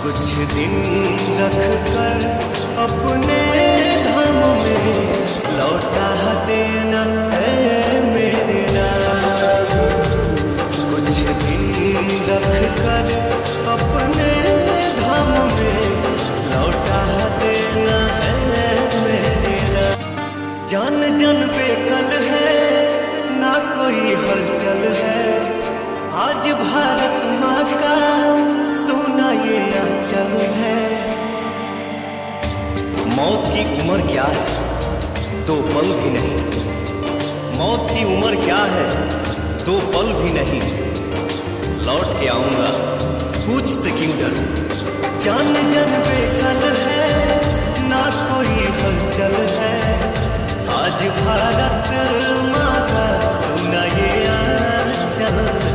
कुछ दिन रख कर अपने धाम में लौटा देना है मेरे राम। कुछ दिन रख कर अपने धाम में लौटा देना है मेरे राम। जान जन बेकल है ना कोई हलचल है, आज भारत माँ का सोना ये आंचल है। मौत की उम्र क्या है, 2 पल भी नहीं। मौत की उम्र क्या है, 2 पल भी नहीं। लौट के आऊंगा, पूछ से क्यों डरूं। जान जन बेकल है ना कोई हलचल है, आज भारत माँ का सोना ये आंचल